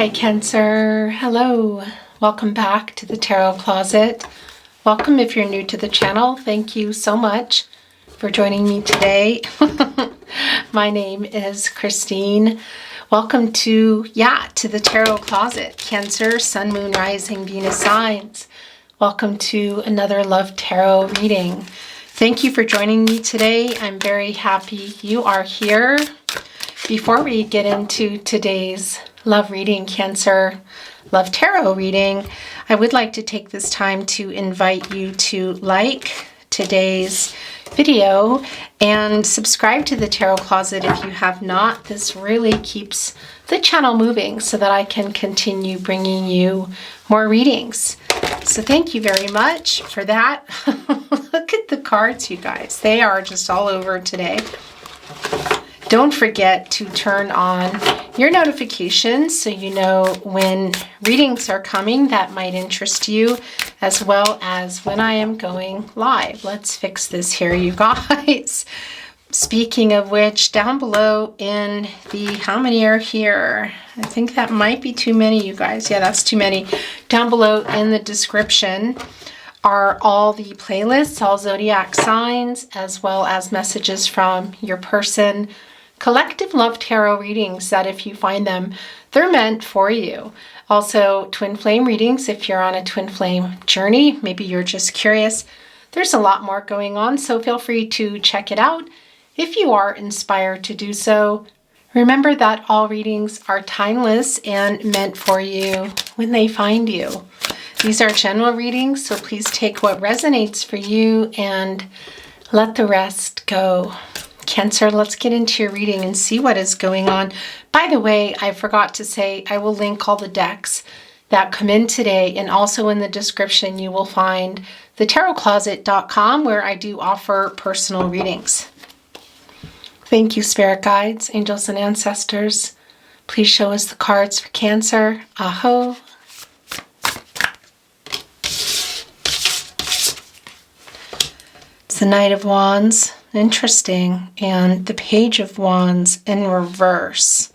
Hi Cancer, hello. Welcome back to the Tarot Closet. Welcome if you're new to the channel. Thank you so much for joining me today. My name is Christine. Welcome to the Tarot Closet. Cancer, Sun, Moon, Rising, Venus signs. Welcome to another Love Tarot reading. Thank you for joining me today. I'm very happy you are here. Before we get into today's love reading, Cancer Love Tarot reading, I would like to take this time to invite you to like today's video and subscribe to the Tarot Closet if you have not. This really keeps the channel moving so that I can continue bringing you more readings. So thank you very much for that. Look at the cards, you guys. They are just all over today. Don't forget to turn on your notifications so you know when readings are coming that might interest you, as well as when I am going live. Let's fix this here, you guys. Speaking of which, down below in the, how many are here? I think that might be too many, you guys. Yeah, that's too many. Down below in the description are all the playlists, all zodiac signs, as well as messages from your person. Collective love tarot readings that if you find them, they're meant for you. Also, twin flame readings if you're on a twin flame journey. Maybe you're just curious. There's a lot more going on, so feel free to check it out if you are inspired to do so. Remember that all readings are timeless and meant for you when they find you. These are general readings, so please take what resonates for you and let the rest go. Cancer, let's get into your reading and see what is going on. By the way, I forgot to say, I will link all the decks that come in today, and also in the description you will find the tarotcloset.com where I do offer personal readings. Thank you, spirit guides, angels, and ancestors. Please show us the cards for Cancer. Aho. It's the Knight of Wands. Interesting. And the Page of Wands in reverse.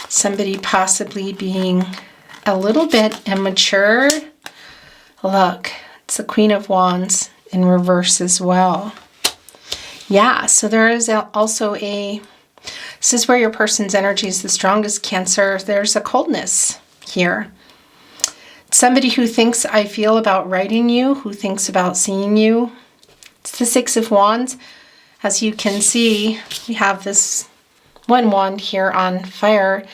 Somebody possibly being a little bit immature. Look, it's the Queen of Wands in reverse as well. Yeah, so there is also this is where your person's energy is the strongest, Cancer. There's a coldness here. Somebody who thinks I feel about writing you, who thinks about seeing you. It's the Six of Wands. As you can see, we have this one wand here on fire.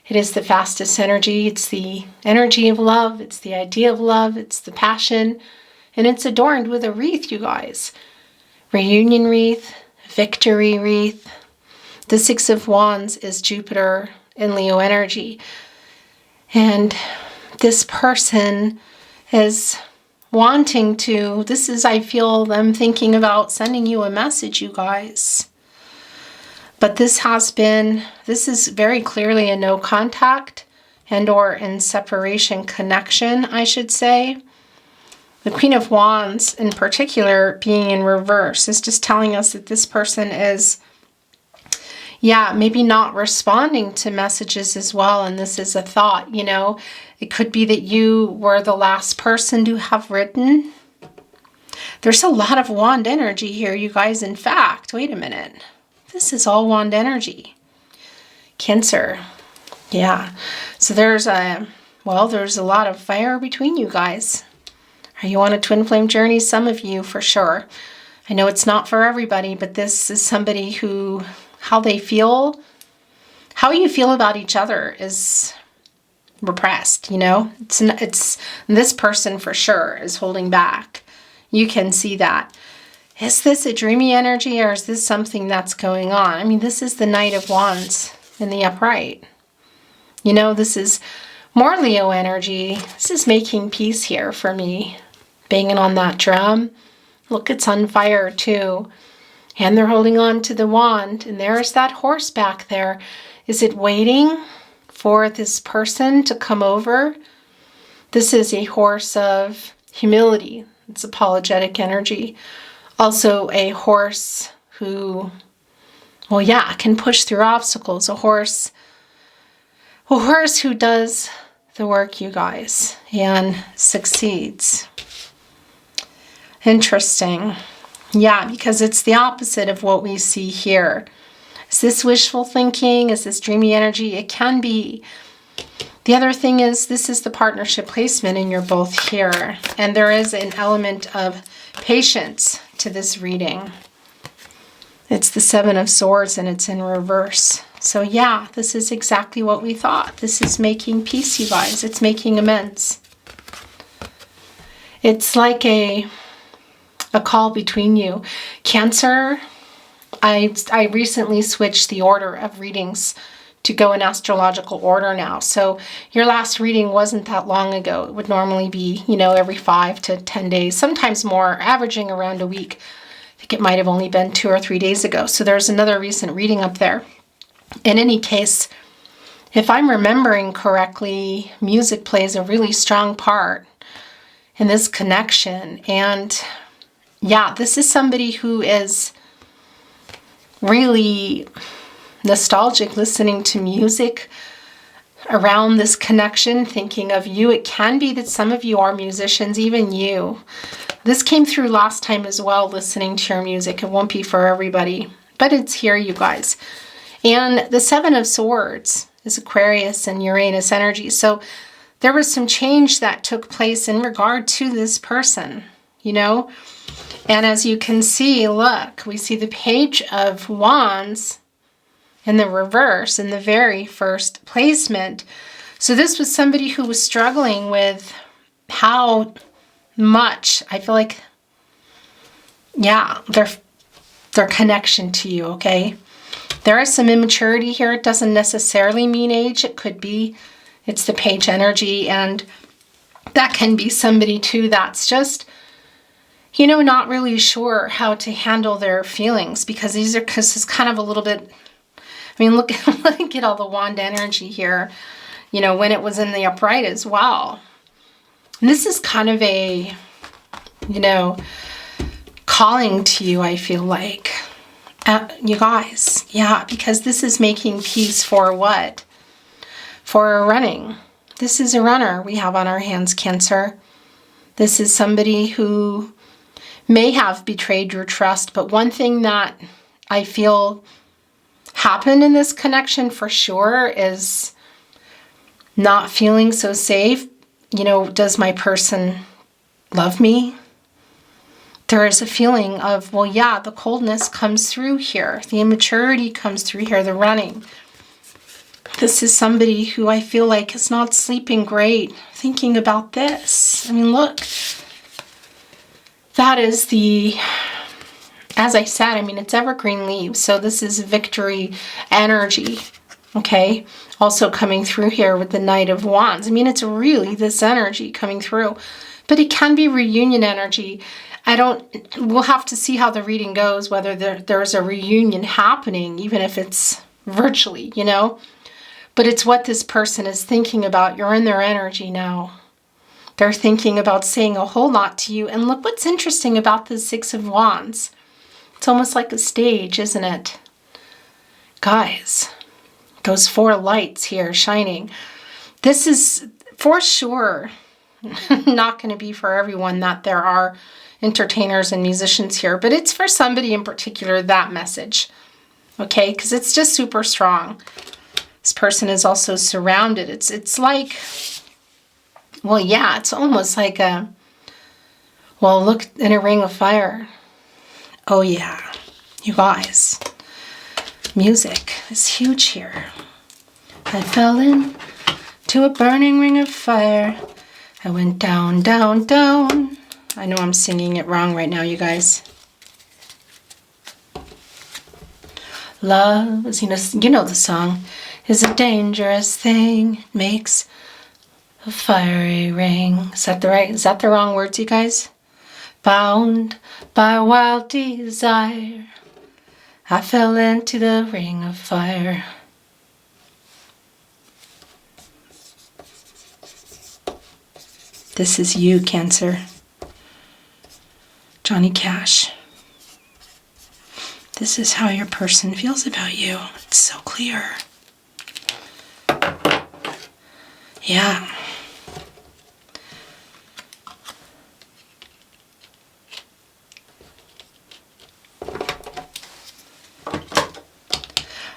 It is the fastest energy. It's the energy of love. It's the idea of love. It's the passion. And it's adorned with a wreath, you guys. Reunion wreath, victory wreath. The Six of Wands is Jupiter in Leo energy. And this person is wanting to, I feel them thinking about sending you a message, you guys. But this is very clearly a no contact and or in separation connection, I should say. The Queen of Wands in particular being in reverse is just telling us that this person is, maybe not responding to messages as well. And this is a thought, It could be that you were the last person to have written. There's a lot of wand energy here, you guys. In fact, wait a minute. This is all wand energy. Cancer. Yeah. So there's a lot of fire between you guys. Are you on a twin flame journey? Some of you, for sure. I know it's not for everybody, but this is somebody who, how you feel about each other is repressed, It's this person for sure is holding back. You can see that. Is this a dreamy energy or is this something that's going on? I mean, this is the Knight of Wands in the upright. This is more Leo energy. This is making peace here for me. Banging on that drum. Look, it's on fire too. And they're holding on to the wand. And there's that horse back there. Is it waiting for this person to come over? This is a horse of humility. It's apologetic energy. Also a horse who, can push through obstacles. A horse a horse who does the work, you guys, and succeeds. Interesting. Yeah, because it's the opposite of what we see here. Is this wishful thinking? Is this dreamy energy? It can be. The other thing is, this is the partnership placement and you're both here. And there is an element of patience to this reading. It's the Seven of Swords and it's in reverse. So yeah, this is exactly what we thought. This is making peace, you guys. It's making amends. It's like a call between you. Cancer, I recently switched the order of readings to go in astrological order now. So your last reading wasn't that long ago. It would normally be, every 5 to 10 days, sometimes more, averaging around a week. I think it might have only been 2 or 3 days ago. So there's another recent reading up there. In any case, if I'm remembering correctly, music plays a really strong part in this connection. And yeah, this is somebody who is really nostalgic, listening to music around this connection, thinking of you. It can be that some of you are musicians, even you. This came through last time as well, listening to your music. It won't be for everybody, but it's here, you guys. And the Seven of Swords is Aquarius and Uranus energy. So there was some change that took place in regard to this person, And as you can see, look, we see the Page of Wands in the reverse in the very first placement. So this was somebody who was struggling with how much, I feel like, yeah, their connection to you, okay? There is some immaturity here. It doesn't necessarily mean age. It could be, it's the Page energy, and that can be somebody too that's just, not really sure how to handle their feelings, because it's kind of a little bit, look at all the wand energy here, when it was in the upright as well. And this is kind of a, calling to you, I feel like. You guys, yeah, because this is making peace for what? For running. This is a runner we have on our hands, Cancer. This is somebody who may have betrayed your trust, but one thing that I feel happened in this connection for sure is not feeling so safe. Does my person love me? There is a feeling of, well, yeah, the coldness comes through here. The immaturity comes through here, the running. This is somebody who I feel like is not sleeping great, thinking about this. Look, that is as I said, it's evergreen leaves. So this is victory energy, okay? Also coming through here with the Knight of Wands. It's really this energy coming through. But it can be reunion energy. We'll have to see how the reading goes, whether there's a reunion happening, even if it's virtually, But it's what this person is thinking about. You're in their energy now. They're thinking about saying a whole lot to you. And look what's interesting about the Six of Wands. It's almost like a stage, isn't it? Guys, those 4 lights here shining. This is for sure not going to be for everyone, that there are entertainers and musicians here, but it's for somebody in particular, that message, okay? Because it's just super strong. This person is also surrounded. It's like, well, yeah, it's almost like look, in a ring of fire. Oh yeah, you guys, music is huge here. I fell into a burning ring of fire. I went down, down, down. I know I'm singing it wrong right now, you guys. Love is, you know the song, is a dangerous thing. It makes a fiery ring. Is that the wrong words, you guys? Bound by wild desire, I fell into the ring of fire. This is you, Cancer. Johnny Cash. This is how your person feels about you. It's so clear. Yeah.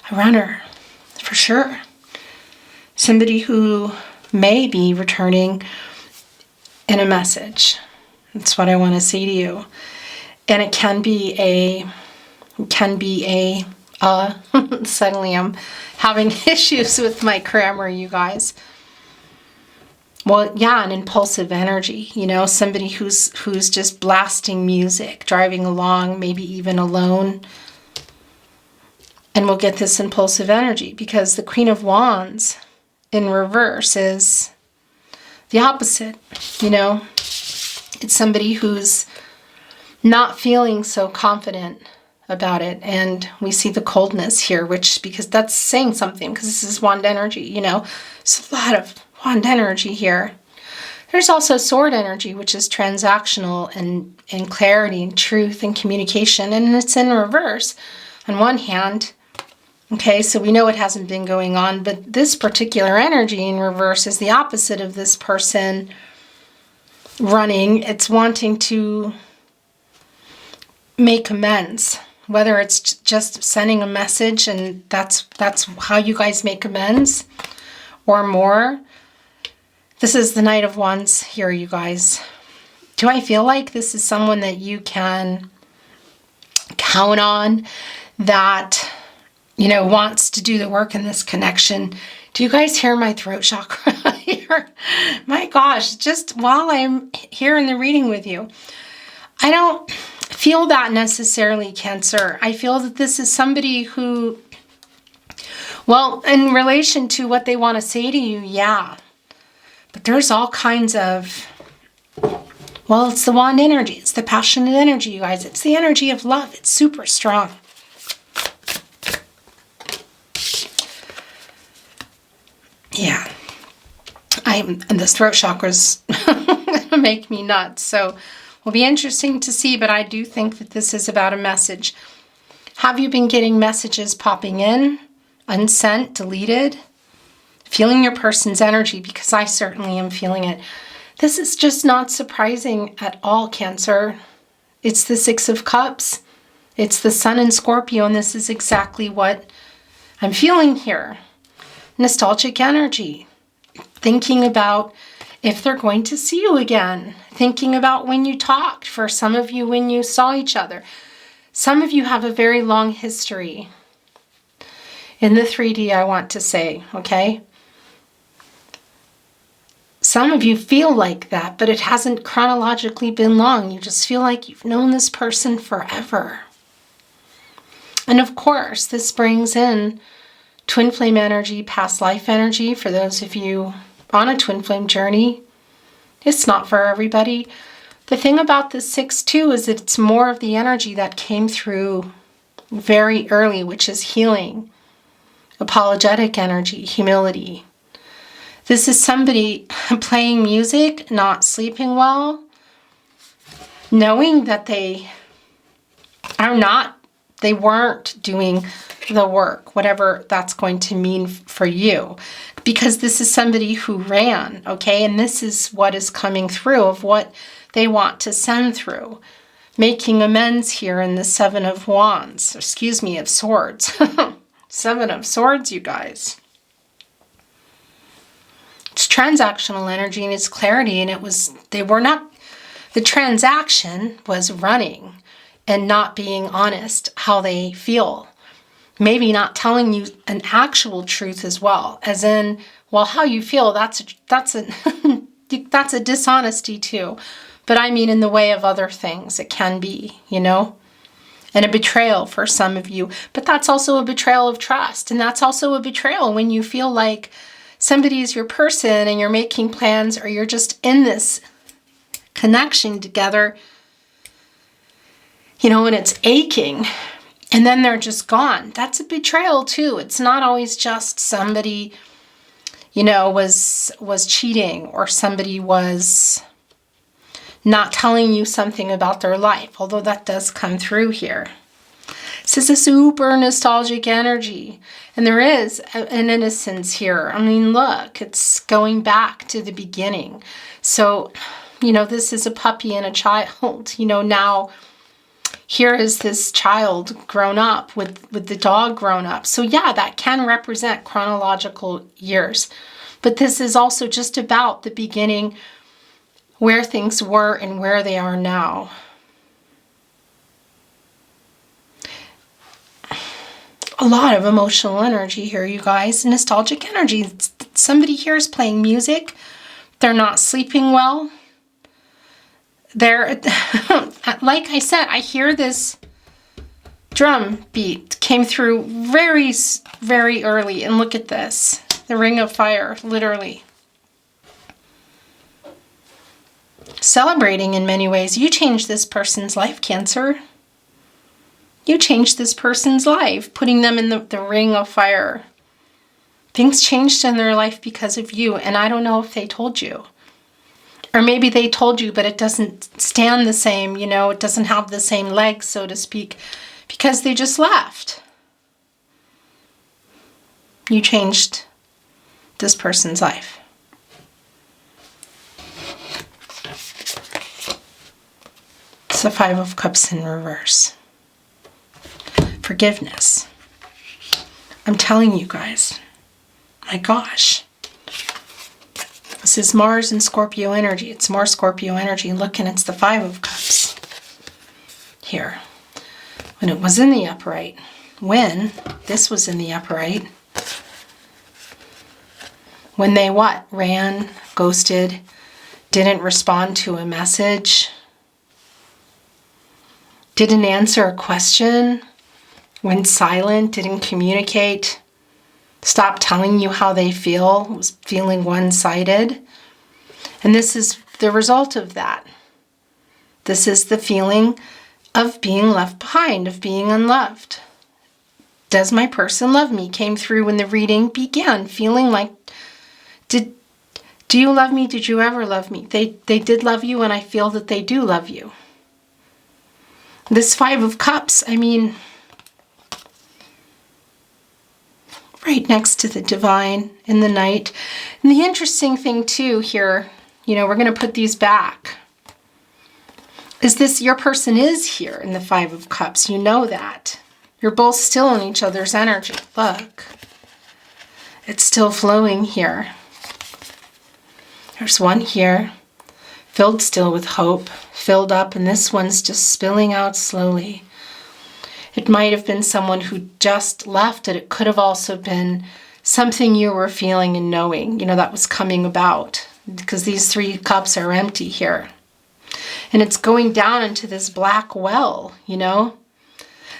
A runner, for sure. Somebody who may be returning in a message. That's what I want to say to you. And it can be suddenly I'm having issues with my grammar, you guys. Well, yeah, an impulsive energy, you know, somebody who's just blasting music, driving along, maybe even alone. And we'll get this impulsive energy because the Queen of Wands in reverse is the opposite, you know. It's somebody who's not feeling so confident about it. And we see the coldness here, because that's saying something, because this is wand energy, you know. There's a lot of wand energy here. There's also sword energy, which is transactional and clarity and truth and communication. And it's in reverse on one hand. Okay, so we know it hasn't been going on, but this particular energy in reverse is the opposite of this person running. It's wanting to make amends, whether it's just sending a message and that's how you guys make amends or more. This is the Knight of Wands here, you guys. Do I feel like this is someone that you can count on, that, you know, wants to do the work in this connection? Do you guys hear my throat chakra here? My gosh, just while I'm here in the reading with you, I don't feel that necessarily, Cancer. I feel that this is somebody who, well, in relation to what they want to say to you, yeah. But there's all kinds of, well, it's the wand energy. It's the passionate energy, you guys. It's the energy of love. It's super strong. Yeah. And this throat chakra's gonna make me nuts. So will be interesting to see, but I do think that this is about a message. Have you been getting messages popping in, unsent, deleted? Feeling your person's energy, because I certainly am feeling it. This is just not surprising at all, Cancer. It's the Six of Cups. It's the Sun in Scorpio, and this is exactly what I'm feeling here. Nostalgic energy. Thinking about if they're going to see you again. Thinking about when you talked. For some of you, when you saw each other. Some of you have a very long history. In the 3D, I want to say, okay? Some of you feel like that, but it hasn't chronologically been long. You just feel like you've known this person forever. And of course, this brings in twin flame energy, past life energy. For those of you on a twin flame journey, it's not for everybody. The thing about the 6-2 is that it's more of the energy that came through very early, which is healing, apologetic energy, humility. This is somebody playing music, not sleeping well, knowing that they weren't doing the work, whatever that's going to mean for you. Because this is somebody who ran, okay? And this is what is coming through of what they want to send through. Making amends here in the Seven of Wands, of Swords. Seven of Swords, you guys. It's transactional energy and it's clarity, and the transaction was running and not being honest how they feel. Maybe not telling you an actual truth as well, as in, well, how you feel, that's a dishonesty too. But I mean in the way of other things, it can be, you know, and a betrayal for some of you. But that's also a betrayal of trust, and that's also a betrayal when you feel like somebody is your person and you're making plans, or you're just in this connection together, you know, and it's aching, and then they're just gone. That's a betrayal too. It's not always just somebody, you know, was cheating, or somebody was not telling you something about their life, although that does come through here. This is a super nostalgic energy. And there is an innocence here. I mean, look, it's going back to the beginning. So, you know, this is a puppy and a child. You know, now here is this child grown up with the dog grown up. So yeah, that can represent chronological years. But this is also just about the beginning, where things were and where they are now. A lot of emotional energy here, you guys. Nostalgic energy. Somebody here is playing music. They're not sleeping well. They're, like I said, I hear this drum beat came through very, very early. And look at this. The ring of fire, literally. Celebrating in many ways. You changed this person's life, Cancer. You changed this person's life, putting them in the ring of fire. Things changed in their life because of you, and I don't know if they told you. Or maybe they told you, but it doesn't stand the same, you know, it doesn't have the same legs, so to speak, because they just left. You changed this person's life. It's the Five of Cups in reverse. Forgiveness. I'm telling you guys, my gosh. This is Mars and Scorpio energy. It's more Scorpio energy. Look, and it's the Five of Cups here. When it was in the upright, when this was in the upright, when they what? Ran, ghosted, didn't respond to a message, didn't answer a question, went silent, didn't communicate, stopped telling you how they feel, was feeling one-sided. And this is the result of that. This is the feeling of being left behind, of being unloved. Does my person love me? Came through when the reading began, feeling like, do you love me? Did you ever love me? They did love you, and I feel that they do love you. This Five of Cups, I mean, right next to the divine in the night. And the interesting thing too here, you know, we're going to put these back, is this, your person is here in the Five of Cups. You know that. You're both still in each other's energy. Look. It's still flowing here. There's one here, filled still with hope, filled up, and this one's just spilling out slowly. It might have been someone who just left it. It could have also been something you were feeling and knowing, you know, that was coming about, because these three cups are empty here. And it's going down into this black well, you know.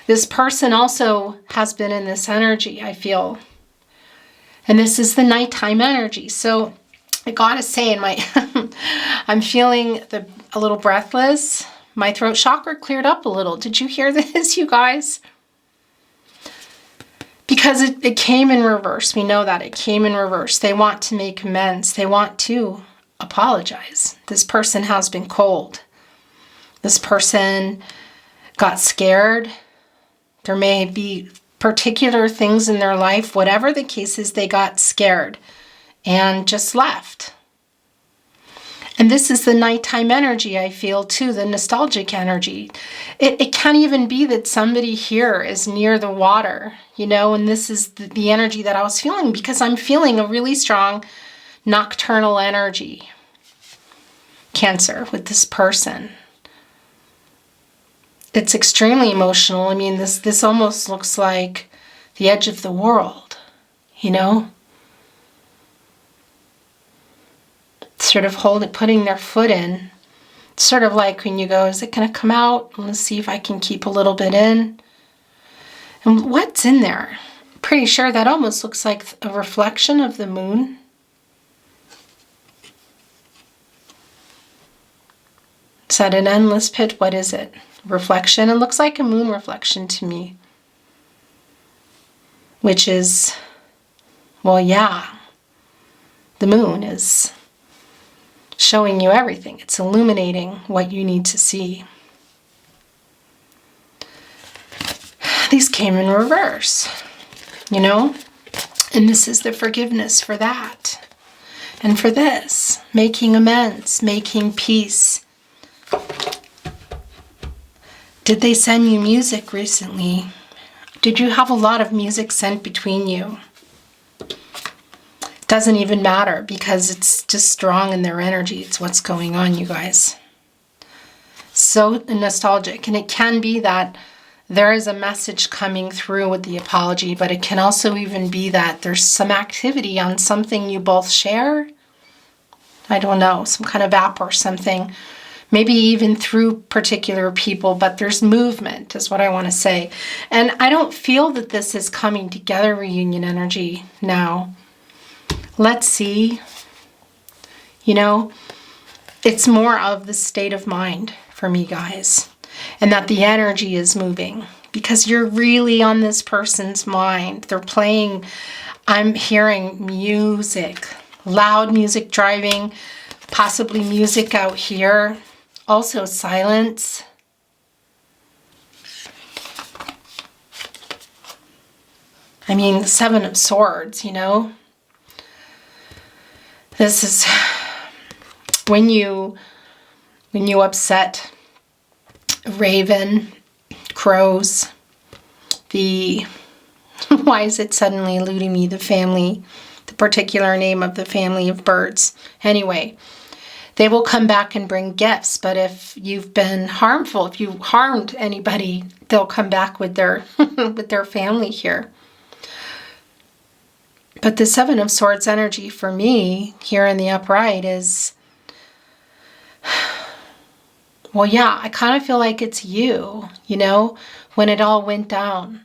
This person also has been in this energy, I feel. And this is the nighttime energy. So I gotta say, in my I'm feeling a little breathless. My throat chakra cleared up a little. Did you hear this, you guys? Because it came in reverse. We know that it came in reverse. They want to make amends. They want to apologize. This person has been cold. This person got scared. There may be particular things in their life, whatever the case is, they got scared and just left. And this is the nighttime energy, I feel, too, the nostalgic energy. It can't even be that somebody here is near the water, you know, and this is the energy that I was feeling, because I'm feeling a really strong nocturnal energy, Cancer, with this person. It's extremely emotional. I mean, this almost looks like the edge of the world, you know? Sort of putting their foot in. It's sort of like when you go, is it going to come out? Let's see if I can keep a little bit in. And what's in there? I'm pretty sure that almost looks like a reflection of the moon. Is that an endless pit? What is it? Reflection? It looks like a moon reflection to me. Which is, well, yeah, the moon is showing you everything. It's illuminating what you need to see. these came in reverse, you know? And this is the forgiveness for that. And for this, making amends, making peace. Did they send you music recently? Did you have a lot of music sent between you? Doesn't even matter because it's just strong in their energy. It's what's going on, you guys. So nostalgic. And it can be that there is a message coming through with the apology, but it can also even be that there's some activity on something you both share. I don't know, some kind of app or something. Maybe even through particular people, but there's movement is what I want to say. And I don't feel that this is coming together reunion energy now. Let's see. You know, it's more of the state of mind for me, guys. And that the energy is moving because you're really on this person's mind. They're playing, I'm hearing music, loud music driving, possibly music out here, also silence. I mean, the Seven of Swords, you know. This is when you upset Raven, crows, why is it suddenly eluding me, the family, the particular name of the family of birds. Anyway, they will come back and bring gifts, but if you've been harmful, if you harmed anybody, they'll come back with their with their family here. But the Seven of Swords energy for me here in the upright is, well, yeah, I kind of feel like it's you, you know, when it all went down.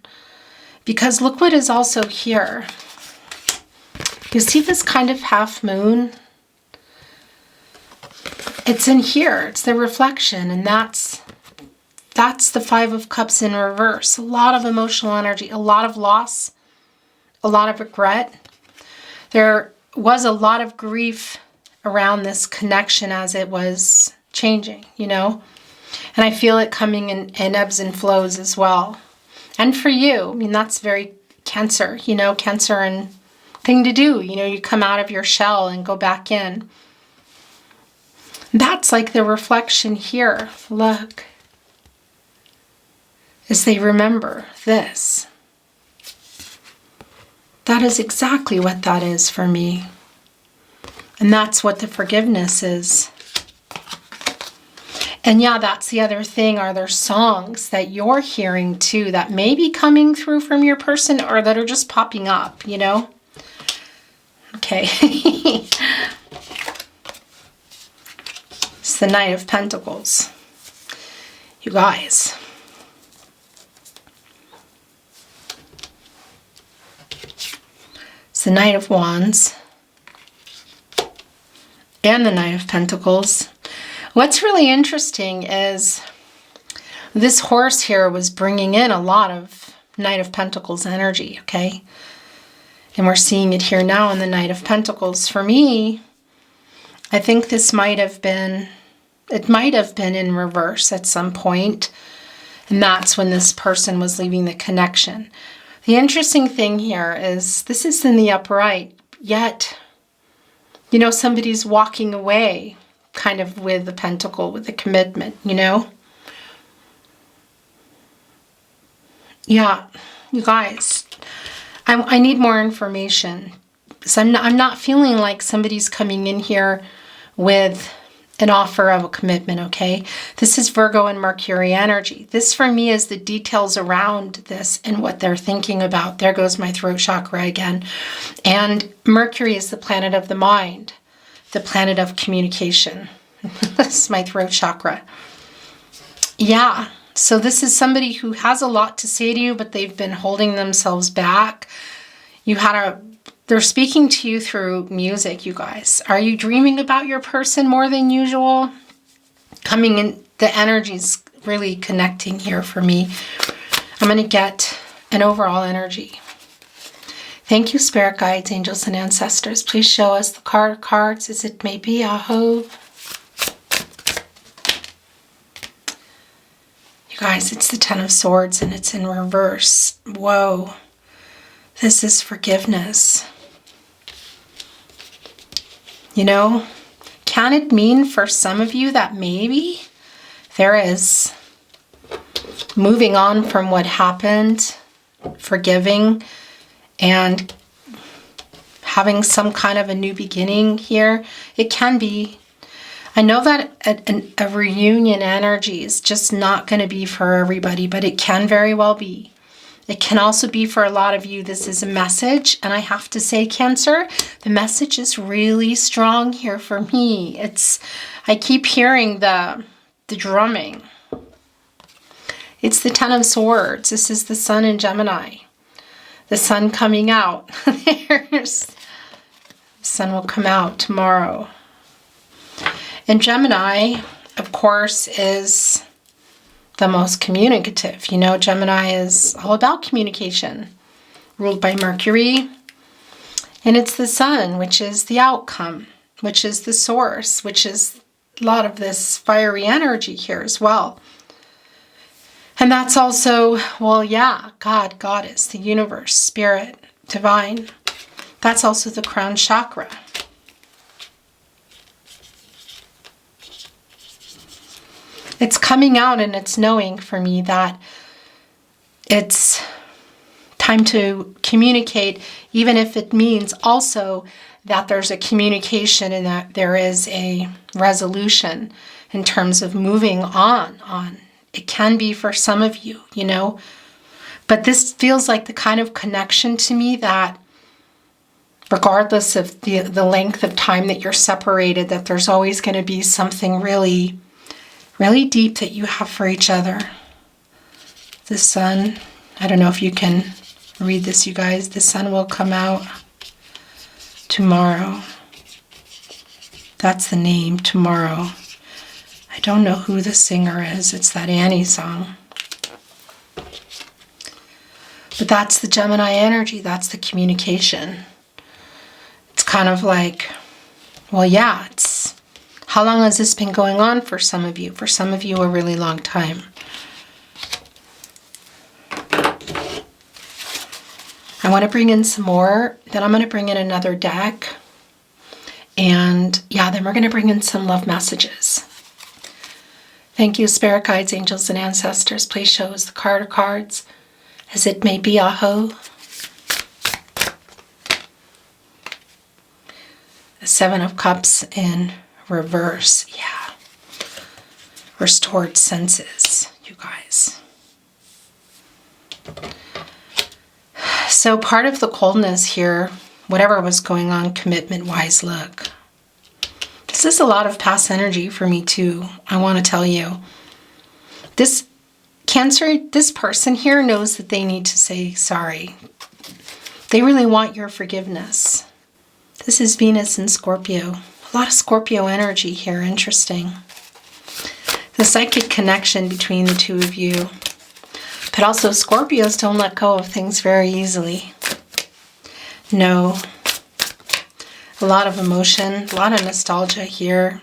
Because look what is also here. You see this kind of half moon? It's in here. It's the reflection. And that's the Five of Cups in reverse. A lot of emotional energy, a lot of loss, a lot of regret. There was a lot of grief around this connection as it was changing, you know, and I feel it coming in ebbs and flows as well. And for you, I mean, that's very Cancer, you know, Cancer and thing to do, you know, you come out of your shell and go back in. That's like the reflection here. Look, as they remember this. That is exactly what that is for me. And that's what the forgiveness is. And yeah, that's the other thing. Are there songs that you're hearing too that may be coming through from your person or that are just popping up, you know? Okay. It's the Knight of Pentacles. You guys. It's the Knight of Wands. And the Knight of Pentacles. What's really interesting is this horse here was bringing in a lot of Knight of Pentacles energy, okay? And we're seeing it here now in the Knight of Pentacles. For me, I think this might have been, it might have been in reverse at some point. And that's when this person was leaving the connection. The interesting thing here is this is in the upright, yet, you know, somebody's walking away kind of with the pentacle, with the commitment, you know? Yeah, you guys, I need more information. So I'm not feeling like somebody's coming in here with an offer of a commitment, okay? This is Virgo and Mercury energy. This for me is the details around this and what they're thinking about. There goes my throat chakra again. And Mercury is the planet of the mind, the planet of communication. This is my throat chakra. Yeah, so this is somebody who has a lot to say to you, but they've been holding themselves back. They're speaking to you through music, you guys. Are you dreaming about your person more than usual? Coming in, the energy's really connecting here for me. I'm going to get an overall energy. Thank you, spirit guides, angels, and ancestors. Please show us the cards as it may be. Aho. You You guys, it's the Ten of Swords and it's in reverse. Whoa. This is forgiveness. You know, can it mean for some of you that maybe there is moving on from what happened, forgiving, and having some kind of a new beginning here? It can be. I know that a reunion energy is just not going to be for everybody, but it can very well be. It can also be for a lot of you, this is a message. And I have to say, Cancer, the message is really strong here for me. I keep hearing the drumming. It's the Ten of Swords. This is the Sun in Gemini. The Sun coming out. The Sun will come out tomorrow. And Gemini, of course, is the most communicative. You know, Gemini is all about communication, ruled by Mercury. And it's the Sun, which is the outcome, which is the source, which is a lot of this fiery energy here as well. And that's also, well, yeah, God, Goddess, the universe, spirit, divine. That's also the crown chakra. It's coming out and it's knowing for me that it's time to communicate, even if it means also that there's a communication and that there is a resolution in terms of moving on. It can be for some of you, you know, but this feels like the kind of connection to me that regardless of the length of time that you're separated, that there's always going to be something really, really deep that you have for each other. The Sun, I don't know if you can read this, you guys. The Sun will come out tomorrow. That's the name, Tomorrow. I don't know who the singer is. It's that Annie song. But that's the Gemini energy. That's the communication. It's kind of like, well, yeah, it's, how long has this been going on for some of you? For some of you, a really long time. I want to bring in some more. Then I'm going to bring in another deck. And yeah, then we're going to bring in some love messages. Thank you, Spirit Guides, Angels, and Ancestors. Please show us the card or cards as it may be, aho. The Seven of Cups in reverse. Yeah. Restored senses, you guys. So part of the coldness here, whatever was going on commitment-wise, look. This is a lot of past energy for me too, I want to tell you. This Cancer, this person here knows that they need to say sorry. They really want your forgiveness. This is Venus in Scorpio. A lot of Scorpio energy here, interesting. The psychic connection between the two of you. But also Scorpios don't let go of things very easily. No. A lot of emotion, a lot of nostalgia here.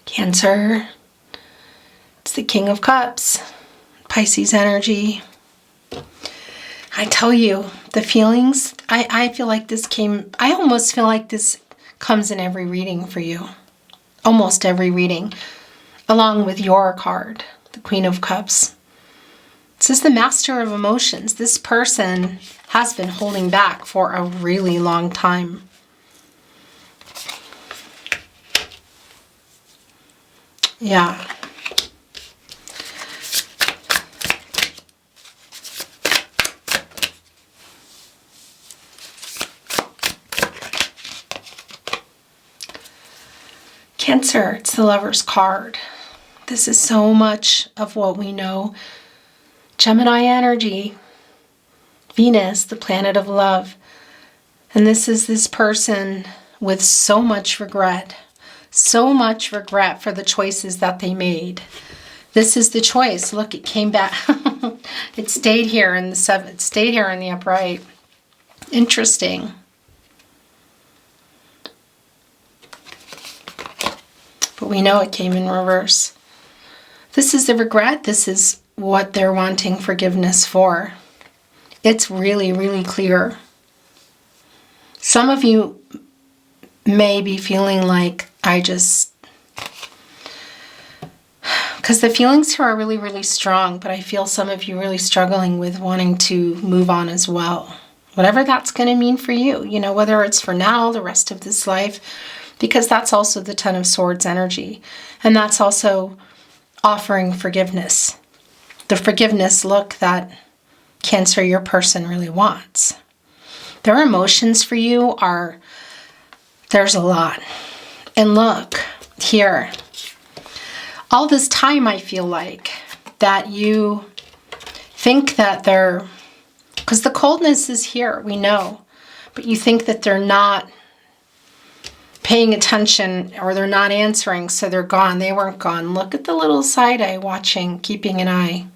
Cancer. It's the King of Cups. Pisces energy. I tell you, the feelings, I feel like this came, I almost feel like this comes in every reading for you. Almost every reading. Along with your card, the Queen of Cups. This is the Master of Emotions. This person has been holding back for a really long time. Yeah. Cancer, it's the Lover's card. This is so much of what we know. Gemini energy. Venus, the planet of love. And this is this person with so much regret. So much regret for the choices that they made. This is the choice. Look, it came back. It stayed here in the seventh. It stayed here in the upright. Interesting. But we know it came in reverse. This is the regret. This is what they're wanting forgiveness for. It's really, really clear. Some of you may be feeling like because the feelings here are really, really strong, but I feel some of you really struggling with wanting to move on as well. Whatever that's going to mean for you, whether it's for now, the rest of this life, because that's also the Ten of Swords energy. And that's also offering forgiveness. The forgiveness look that Cancer, your person, really wants. Their emotions for you there's a lot. And look, here, all this time I feel like that you think that because the coldness is here, we know, but you think that they're not paying attention or they're not answering, so they're gone. They weren't gone. Look at the little side eye watching, keeping an eye.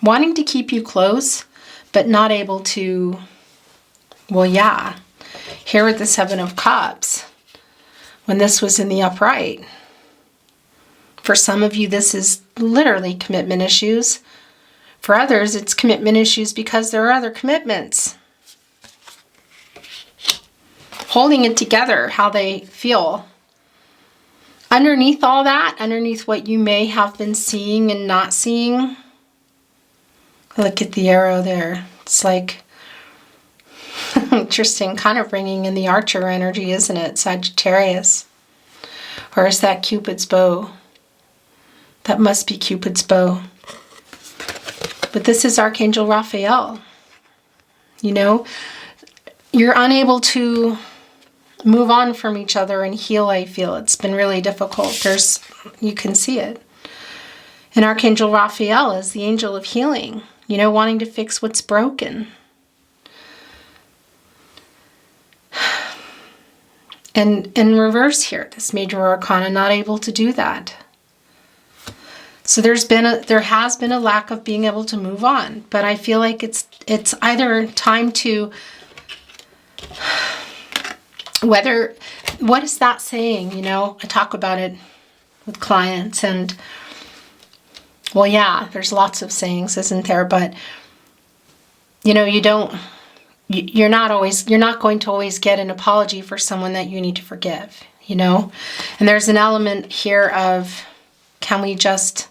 Wanting to keep you close, but not able to, well, yeah. Here with the Seven of Cups, when this was in the upright. For some of you, this is literally commitment issues. For others, it's commitment issues because there are other commitments. Holding it together, how they feel. Underneath all that, underneath what you may have been seeing and not seeing, look at the arrow there. It's like, interesting, kind of bringing in the Archer energy, isn't it? Sagittarius. Or is that Cupid's bow? That must be Cupid's bow. But this is Archangel Raphael. You're unable to move on from each other and heal, I feel. It's been really difficult. You can see it. And Archangel Raphael is the angel of healing, wanting to fix what's broken. And in reverse here, this major arcana, not able to do that. So there has been a lack of being able to move on, but I feel like it's either time to, what is that saying? I talk about it with clients, and well, yeah, there's lots of sayings, isn't there? But you're not going to always get an apology for someone that you need to forgive, And there's an element here of, can we just,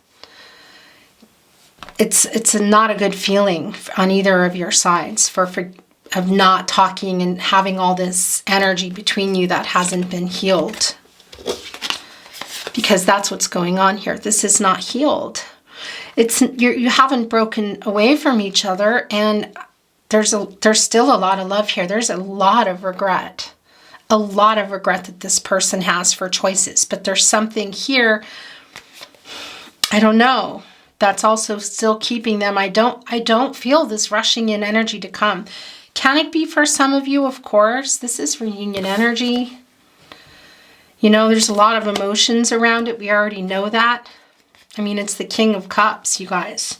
it's not a good feeling on either of your sides of not talking and having all this energy between you that hasn't been healed. Because that's what's going on here. This is not healed. You haven't broken away from each other, and there's still a lot of love here. There's a lot of regret. A lot of regret that this person has for choices. But there's something here, I don't know, that's also still keeping them. I don't feel this rushing in energy to come. Can it be for some of you? Of course. This is reunion energy. There's a lot of emotions around it. We already know that. I mean, it's the King of Cups, you guys.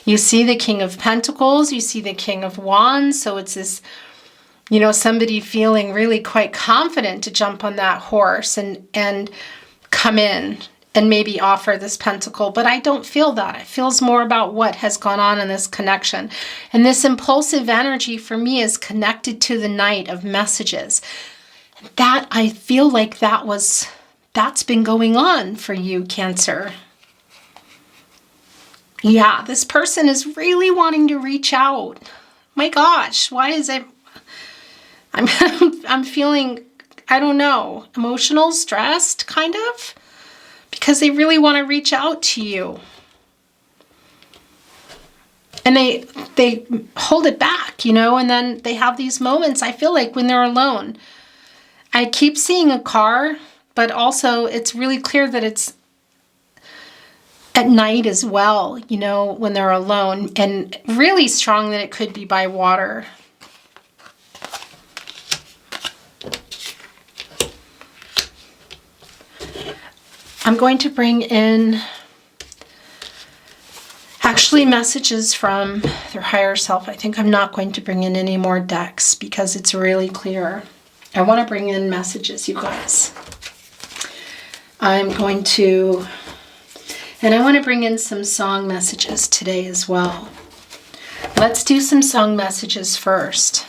You see the King of Pentacles. You see the King of Wands. So it's this, somebody feeling really quite confident to jump on that horse and come in and maybe offer this pentacle. But I don't feel that. It feels more about what has gone on in this connection. And this impulsive energy for me is connected to the Knight of Messages. That, I feel like that's been going on for you, Cancer. Yeah, this person is really wanting to reach out. My gosh, why is it? I'm feeling, I don't know, emotional, stressed, kind of, because they really want to reach out to you. And they hold it back, and then they have these moments, I feel like, when they're alone. I keep seeing a car, but also it's really clear that it's at night as well, when they're alone, and really strong that it could be by water. I'm going to bring in actually messages from their higher self. I think I'm not going to bring in any more decks because it's really clear. I want to bring in messages, you guys. I want to bring in some song messages today as well. Let's do some song messages first.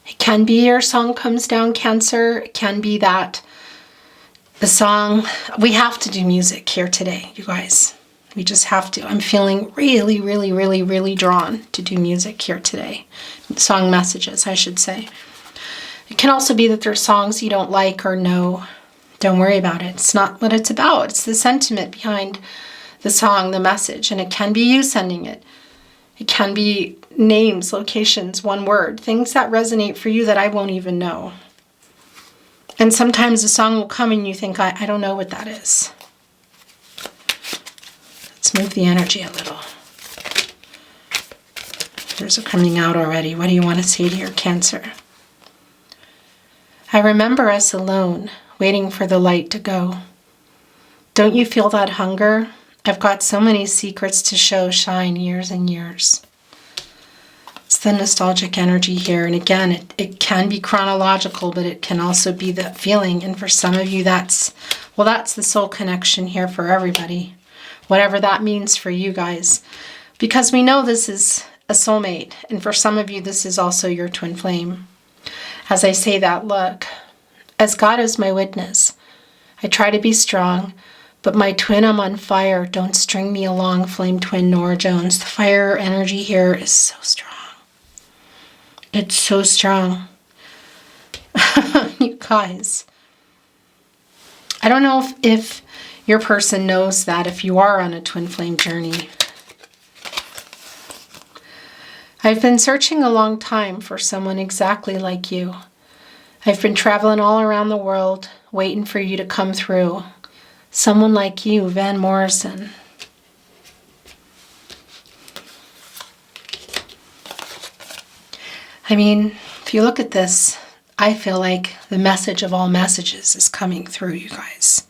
It can be your song comes down, Cancer. It can be that the song, we have to do music here today, you guys. We just have to. I'm feeling really, really, really, really drawn to do music here today. Song messages, I should say. It can also be that there's songs you don't like or know. Don't worry about it. It's not what it's about. It's the sentiment behind the song, the message. And it can be you sending it. It can be names, locations, one word. Things that resonate for you that I won't even know. And sometimes a song will come and you think, I don't know what that is. Let's move the energy a little. Yours are coming out already. What do you want to say to your Cancer? I remember us alone, waiting for the light to go. Don't you feel that hunger? I've got so many secrets to show, shine years and years. It's the nostalgic energy here. And again, it can be chronological, but it can also be that feeling. And for some of you, that's the soul connection here for everybody. Whatever that means for you guys. Because we know this is a soulmate. And for some of you, this is also your twin flame. As I say that, look, as God is my witness, I try to be strong, but my twin, I'm on fire. Don't string me along, flame twin Nora Jones. The fire energy here is so strong. It's so strong. You guys. I don't know if your person knows that, if you are on a twin flame journey. I've been searching a long time for someone exactly like you. I've been traveling all around the world, waiting for you to come through. Someone like you, Van Morrison. I mean, if you look at this, I feel like the message of all messages is coming through, you guys.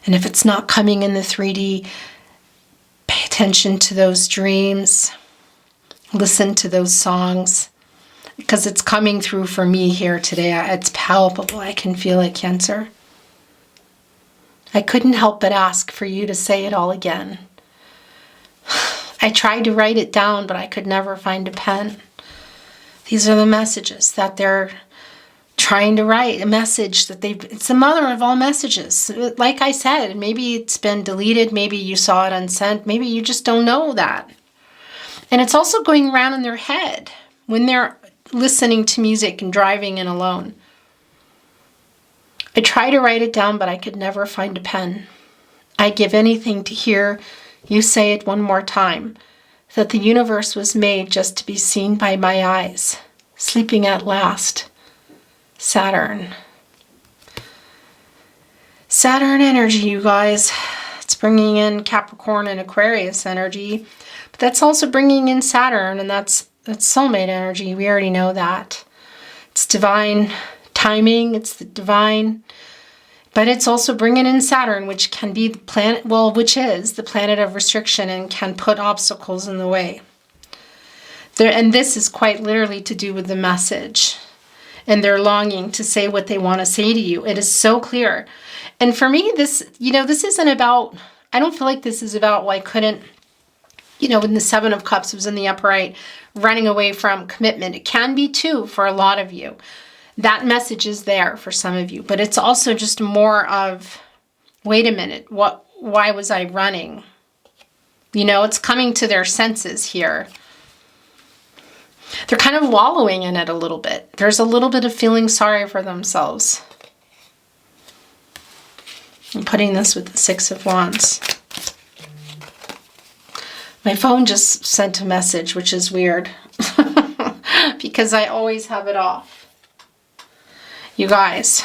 And if it's not coming in the 3D, pay attention to those dreams. Listen to those songs. Because it's coming through for me here today. It's palpable. I can feel it, Cancer. I couldn't help but ask for you to say it all again. I tried to write it down, but I could never find a pen. These are the messages that they're trying to write. A message that it's the mother of all messages. Like I said, maybe it's been deleted. Maybe you saw it unsent. Maybe you just don't know that. And it's also going around in their head when they're listening to music and driving in alone. I try to write it down, but I could never find a pen. I'd give anything to hear you say it one more time, that the universe was made just to be seen by my eyes. Sleeping at last. Saturn. Saturn energy, you guys. It's bringing in Capricorn and Aquarius energy, but that's also bringing in Saturn, and that's soulmate energy. We already know that. It's divine timing. It's the divine. But it's also bringing in Saturn, which can be the planet, which is the planet of restriction and can put obstacles in the way. And this is quite literally to do with the message and their longing to say what they want to say to you. It is so clear. And for me, this isn't about, I don't feel like this is about, I couldn't, when the Seven of Cups was in the upright, running away from commitment. It can be too for a lot of you. That message is there for some of you, but it's also just more of, wait a minute, why was I running? It's coming to their senses here. They're kind of wallowing in it a little bit. There's a little bit of feeling sorry for themselves. I'm putting this with the Six of Wands. My phone just sent a message, which is weird because I always have it off. You guys,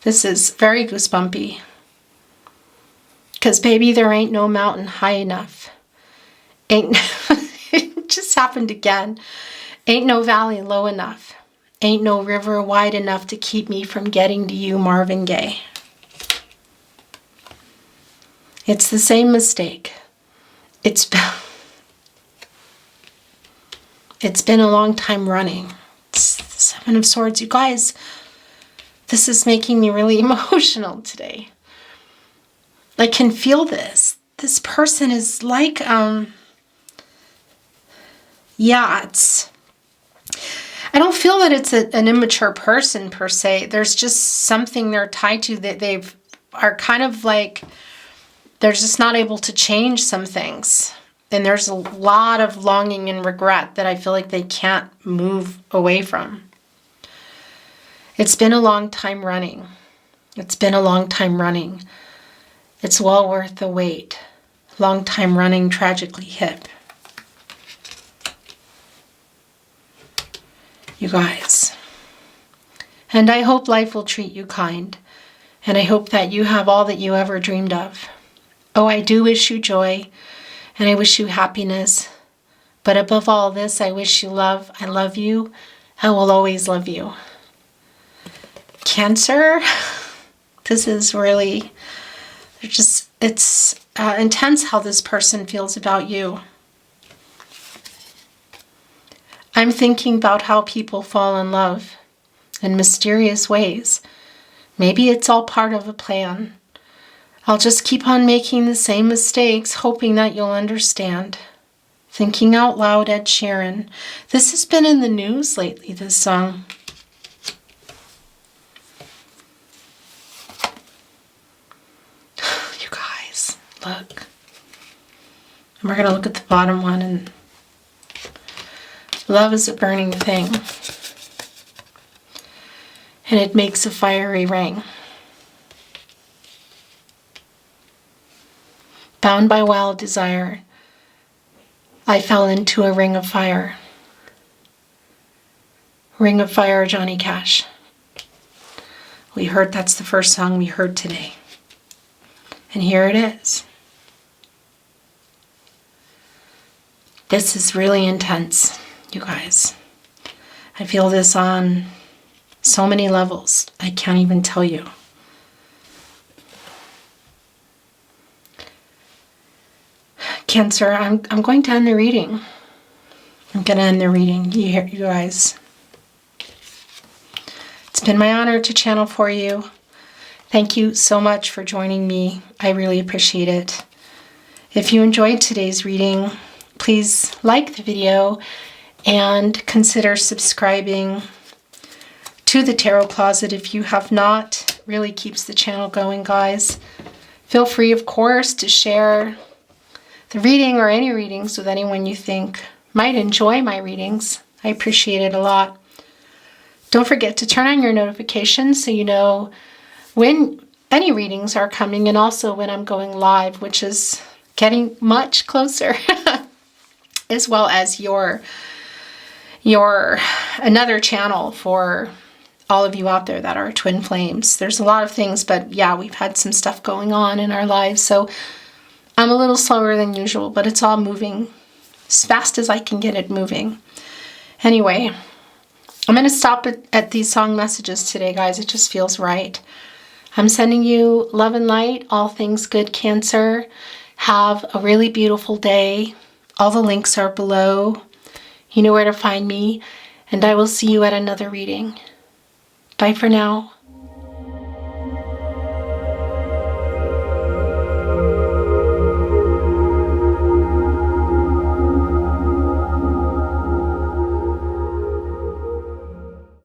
this is very goosebumpy. Because, baby, there ain't no mountain high enough. It just happened again. Ain't no valley low enough. Ain't no river wide enough to keep me from getting to you, Marvin Gaye. It's the same mistake. It's been a long time running. It's Seven of Swords. You guys, this is making me really emotional today. I can feel this. This person is like, it's... I don't feel that it's an immature person per se. There's just something they're tied to that are kind of like, they're just not able to change some things. And there's a lot of longing and regret that I feel like they can't move away from. It's been a long time running. It's been a long time running. It's well worth the wait. Long time running, tragically hip. You guys. And I hope life will treat you kind. And I hope that you have all that you ever dreamed of. Oh, I do wish you joy. And I wish you happiness. But above all this, I wish you love. I love you. I will always love you. Cancer. This is really... It's intense how this person feels about you. I'm thinking about how people fall in love in mysterious ways. Maybe it's all part of a plan. I'll just keep on making the same mistakes, hoping that you'll understand. Thinking out loud, Ed Sheeran. This has been in the news lately, this song. You guys, look. And we're going to look at the bottom one. And love is a burning thing. And it makes a fiery ring. Bound by wild desire, I fell into a ring of fire. Ring of Fire, Johnny Cash. We heard, that's the first song we heard today. And here it is. This is really intense, you guys. I feel this on so many levels. I can't even tell you. Cancer, I'm going to end the reading. I'm going to end the reading, you guys. It's been my honor to channel for you. Thank you so much for joining me. I really appreciate it. If you enjoyed today's reading, please like the video and consider subscribing to the Tarot Closet if you have not. It really keeps the channel going, guys. Feel free, of course, to share the reading or any readings with anyone you think might enjoy my readings. I appreciate it a lot. Don't forget to turn on your notifications so you know when any readings are coming and also when I'm going live, which is getting much closer, as well as your another channel for all of you out there that are twin flames. There's a lot of things, but yeah, we've had some stuff going on in our lives, so I'm a little slower than usual, but it's all moving as fast as I can get it moving. Anyway, I'm going to stop at these song messages today, guys. It just feels right. I'm sending you love and light, all things good, Cancer. Have a really beautiful day. All the links are below. You know where to find me, and I will see you at another reading. Bye for now.